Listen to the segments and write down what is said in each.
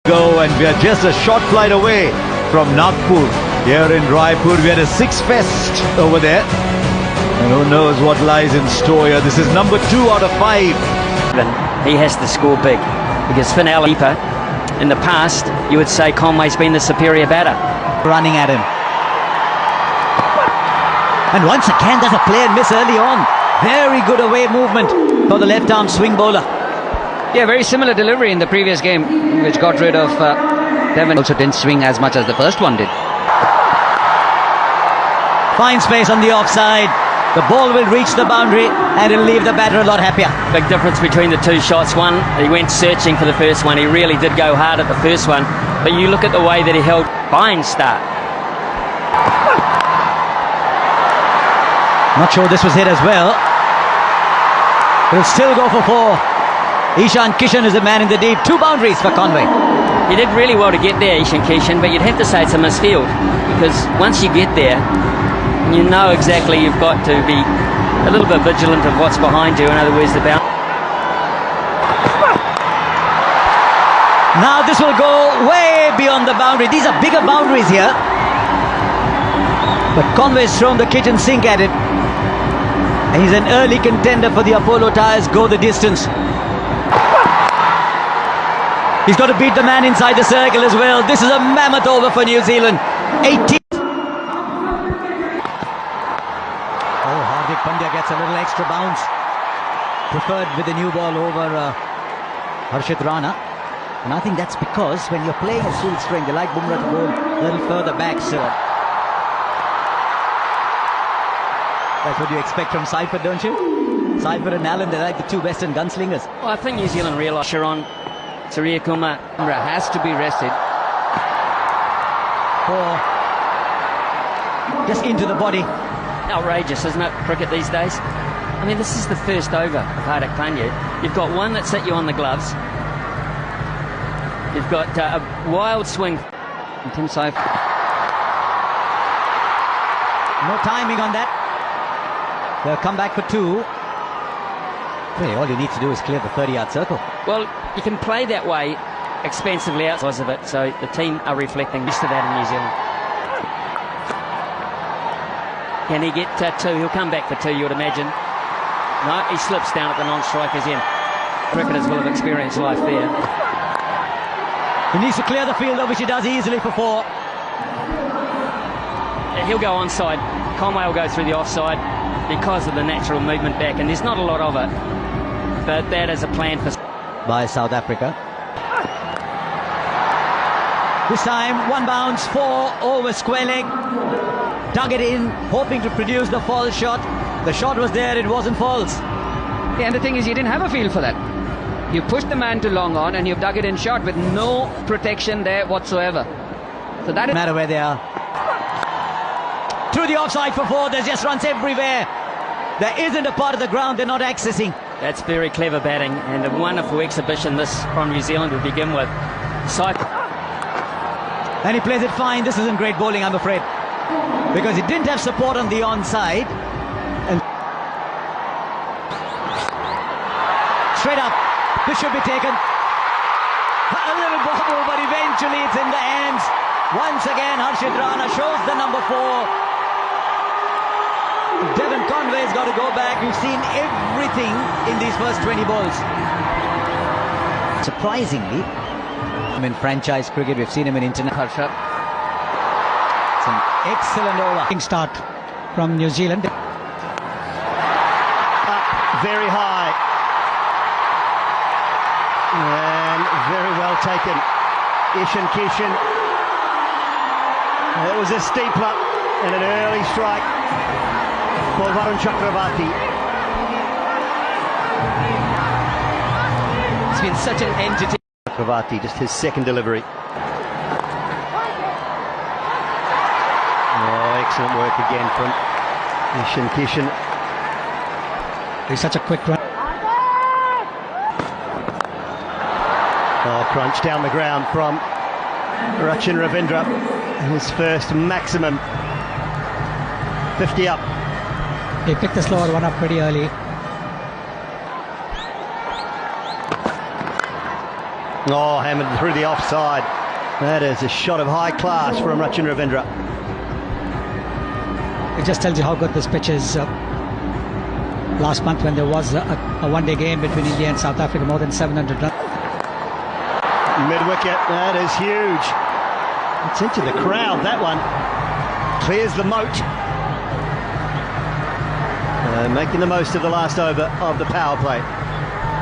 Go, and we are just a short flight away from Nagpur. Here in Raipur, we had a six-fest over there, and who knows what lies in store here. This is number 2 out of 5. He has to score big because Finale, in the past, you would say Conway's been the superior batter. Running at him. And once again, there's a play and miss early on. Very good away movement for the left-arm swing bowler. Yeah, very similar delivery in the previous game, which got rid of Devon. Also didn't swing as much as the first one did. Fine space on the offside. The ball will reach the boundary and it'll leave the batter a lot happier. Big difference between the two shots. One, he went searching for the first one. He really did go hard at the first one. But you look at the way that he held. Fine start. Not sure this was hit as well. He'll still go for 4. Ishan Kishan is the man in the deep. 2 boundaries for Conway. He did really well to get there, Ishan Kishan, but you'd have to say it's a misfield, because once you get there, you know exactly you've got to be a little bit vigilant of what's behind you. In other words, the boundary. Now this will go way beyond the boundary. These are bigger boundaries here. But Conway's thrown the kitchen sink at it. And he's an early contender for the Apollo Tyres go the distance. He's got to beat the man inside the circle as well. This is a mammoth over for New Zealand. 18. Oh, Hardik Pandya gets a little extra bounce. Preferred with the new ball over Harshit Rana. And I think that's because when you're playing a full string, they like Bumrah to go a little further back, so that's what you expect from Seifert, don't you? Seifert and Allen, they're like the 2 western gunslingers. Well, I think New Zealand realised Sharon Surya Kumar Has to be rested. Just into the body. Outrageous, isn't it, cricket these days? I mean, this is the first over of Hardik Pandya. You've got one that's hit you on the gloves. You've got a wild swing. Tim Seifert. No timing on that. They'll come back for 2. Really, all you need to do is clear the 30-yard circle. Well, you can play that way expensively outside of it, so the team are reflecting used to that in New Zealand. Can he get 2? He'll come back for 2, you would imagine. No, he slips down at the non-striker's end. Cricketers will have experienced life there. He needs to clear the field, which he does easily for 4. He'll go onside. Conway will go through the offside because of the natural movement back, and there's not a lot of it. But that is a plan for by South Africa. This time 1 bounce, 4 over square leg. Dug it in, hoping to produce the false shot. The shot was there, it wasn't false. Yeah, and the thing is, you didn't have a feel for that. You pushed the man to long on and you've dug it in short with no protection there whatsoever. So that is... No matter where they are. Through the offside for 4, there's just runs everywhere. There isn't a part of the ground they're not accessing. That's very clever batting and a wonderful exhibition this from New Zealand to begin with. And he plays it fine. This isn't great bowling, I'm afraid, because he didn't have support on the onside. And straight up, this should be taken. A little bobble, but eventually it's in the hands. Once again, Harshit Rana shows the number 4. Devon Conway's got to go back. We've seen everything in these first 20 balls. Surprisingly, in franchise cricket, we've seen him in international. It's an excellent over. Start from New Zealand. Up very high. And very well taken. Ishan Kishan. It was a steeper and an early strike for Varun Chakravarti. It's been such an entity. Chakravarti, just his second delivery. Oh, excellent work again from Ishan Kishan. He's such a quick run. Oh, crunch down the ground from Rachin Ravindra. His first maximum. 50 up. He picked the slower one up pretty early. Oh, hammered through the offside. That is a shot of high class from Rachin Ravindra. It just tells you how good this pitch is. Last month when there was a one-day game between India and South Africa, more than 700 runs. Mid-wicket, that is huge. It's into the crowd, that one. Clears the moat. Making the most of the last over of the power play.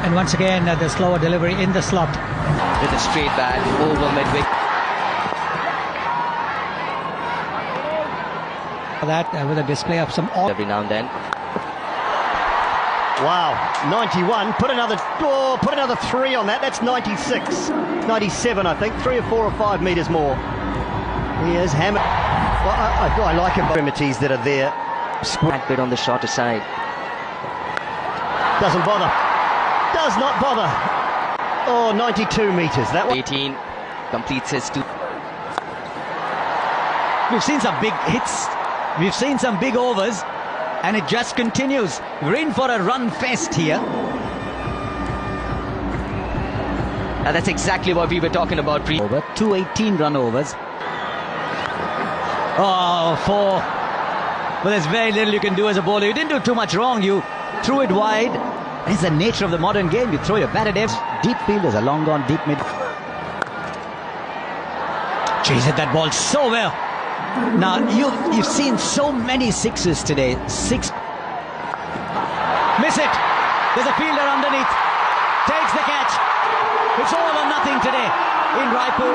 And once again, the slower delivery in the slot. With a straight bat over mid-wicket. That with a display of some Every now and then. Wow, 91. Put another 3 on that. That's 96. 97, I think. 3 or 4 or 5 metres more. He has hammered. Well, I like him. Extremities that are there. That bit on the shorter side. Doesn't bother. Does not bother. Oh, 92 metres. That one. 18 completes his 2. We've seen some big hits. We've seen some big overs. And it just continues. We're in for a run fest here. That's exactly what we were talking about. Over 218 run overs. Oh, 4. But there's very little you can do as a bowler. You didn't do too much wrong. You threw it wide. It's the nature of the modern game. You throw your bat at deep fielders, a long gone deep mid. Jeez, hit that ball so well. Now, you've seen so many sixes today. 6. Miss it. There's a fielder underneath. Takes the catch. It's all or nothing today in Raipur.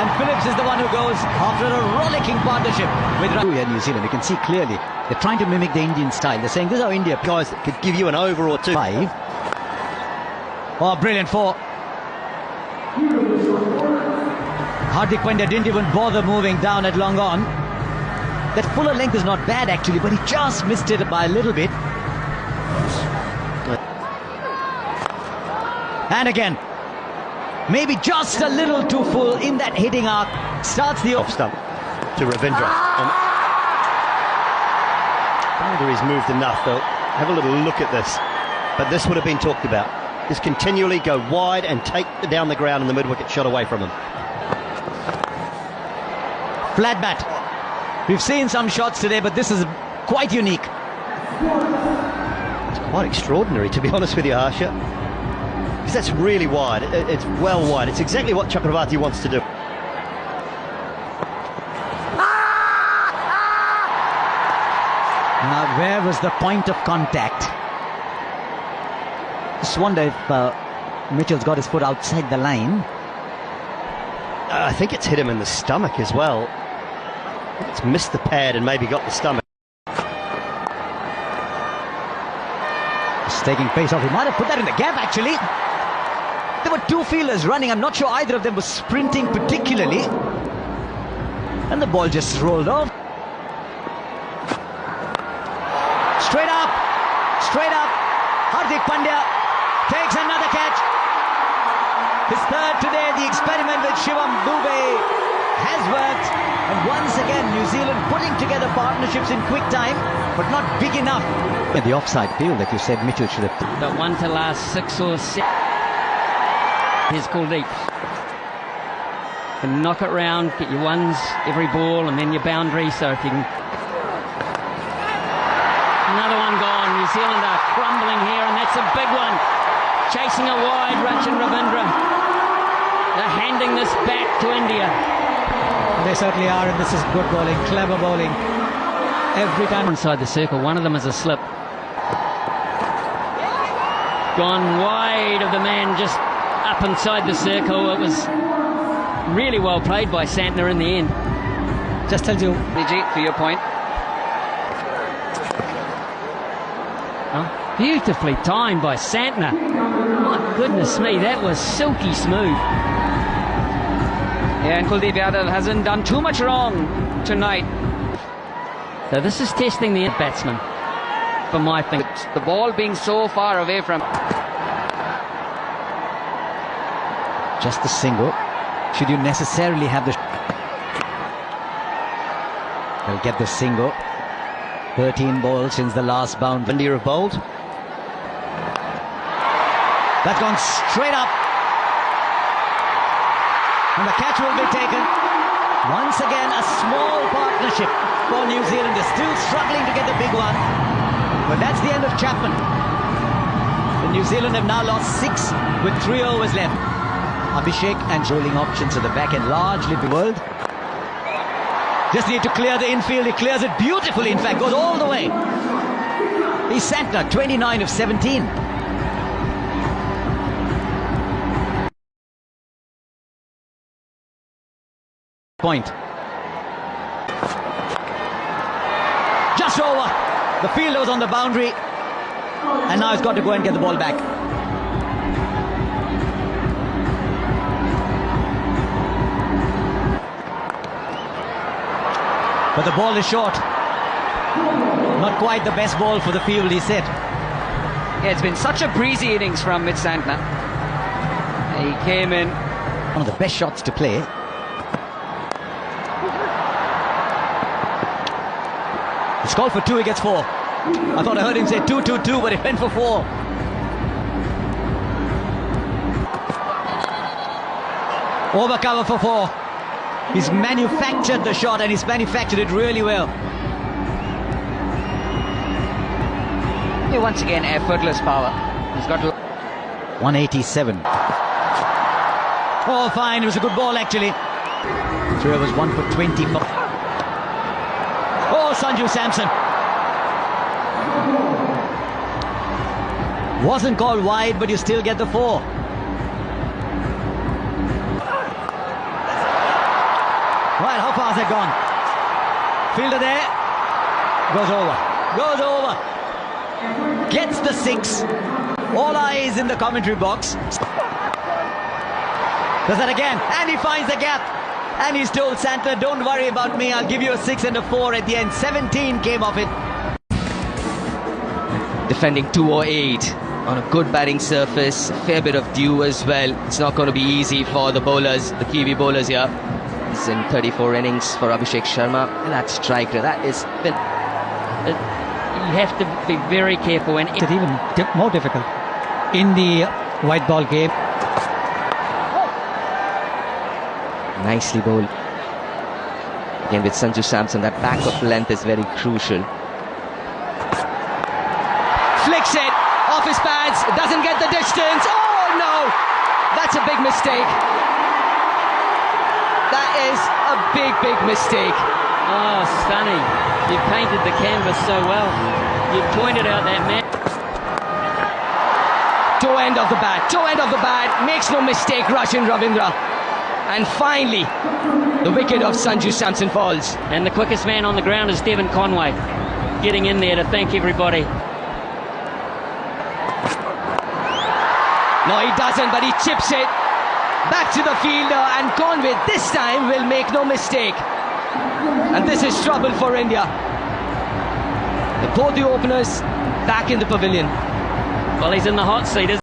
And Phillips is the one who goes after a rollicking partnership with New Zealand. You can see clearly they're trying to mimic the Indian style. They're saying this is how India Guys that could give you an over or 2. 5. Oh, brilliant 4. Hardik Pandya didn't even bother moving down at long on. That fuller length is not bad actually, but he just missed it by a little bit. And again, maybe just a little too full in that hitting arc. Starts the Off stump to Ravindra. And whether he's moved enough, though. Have a little look at this. But this would have been talked about. Just continually go wide and take down the ground and the mid-wicket shot away from him. flat bat. We've seen some shots today, but this is quite unique. It's quite extraordinary, to be honest with you, Harsha. Because that's really wide. It's well wide. It's exactly what Chakravarti wants to do. Now, where was the point of contact? Just wonder if Mitchell's got his foot outside the line. I think it's hit him in the stomach as well. I think it's missed the pad and maybe got the stomach. Just taking pace off. He might have put that in the gap, actually. There were two fielders running. I'm not sure either of them was sprinting particularly. And the ball just rolled off. Straight up. Straight up. Hardik Pandya takes another catch. His third today. The experiment with Shivam Dubey has worked. And once again, New Zealand putting together partnerships in quick time, but not big enough. In the offside field, like you said, Mitchell should have... Got one to last 6 or 7. Here's Kuldeep. And knock it round, get your ones every ball, and then your boundary. So if you can... Another one gone. New Zealand are crumbling here, and that's a big one. Chasing it wide, Rachin Ravindra. They're handing this back to India. They certainly are, and this is good bowling, clever bowling. Every time inside the circle, one of them is a slip. Gone wide of the man just up inside the circle. It was really well played by Santner in the end. just tells you. Vijay, to your point. Oh, beautifully timed by Santner. My goodness me, that was silky smooth. Yeah, and Kuldeep Yadav hasn't done too much wrong tonight. So this is testing the batsman, for my thing. The ball being so far away from... Just the single. Should you necessarily have the... They'll get the single. 13 balls since the last bound. India have bowled. That's gone straight up. And the catch will be taken. Once again, a small partnership for New Zealand. They're still struggling to get the big one. But that's the end of Chapman. The New Zealand have now lost 6 with 3 overs left. Abhishek and rolling options at the back end largely the world. Just need to clear the infield. He clears it beautifully, in fact, goes all the way. He's Santner, 29 of 17. Point. Just over. The fielder was on the boundary. And now he's got to go and get the ball back. But the ball is short. Not quite the best ball for the field, he said. Yeah, it's been such a breezy innings from Mitch Santner. He came in. One of the best shots to play. He's called for 2, he gets 4. I thought I heard him say 2-2-2, but he went for 4. Over cover for 4. He's manufactured the shot, and he's manufactured it really well. Yeah, once again, effortless power. He's got 187. Oh, fine. It was a good ball, actually. 3 overs, 1 for 25. Oh, Sanju Samson. Wasn't called wide, but you still get the 4. Right, how far has it gone? Fielder there. Goes over. Gets the 6. All eyes in the commentary box. Does that again. And he finds the gap. And he's told Santner, don't worry about me. I'll give you a 6 and a 4 at the end. 17 came off it. Defending 208 on a good batting surface. A fair bit of dew as well. It's not going to be easy for the bowlers, the Kiwi bowlers here. It's in 34 innings for Abhishek Sharma. And that strike, that is... You have to be very careful, and It's even more difficult in the white ball game. Nicely bowled. Again with Sanju Samson, that back of length is very crucial. Flicks it off his pads, doesn't get the distance. Oh no! That's a big mistake. That is a big mistake. oh, stunning. You painted the canvas so well. You pointed out that man. Toe end of the bat, makes no mistake, Roshan Ravindra. And finally, the wicket of Sanju Samson falls. And the quickest man on the ground is Devon Conway, getting in there to thank everybody. No, he doesn't, but he chips it back to the fielder, and Conway this time will make no mistake. And this is trouble for India. Both the openers back in the pavilion. Well, he's in the hot seat, isn't he?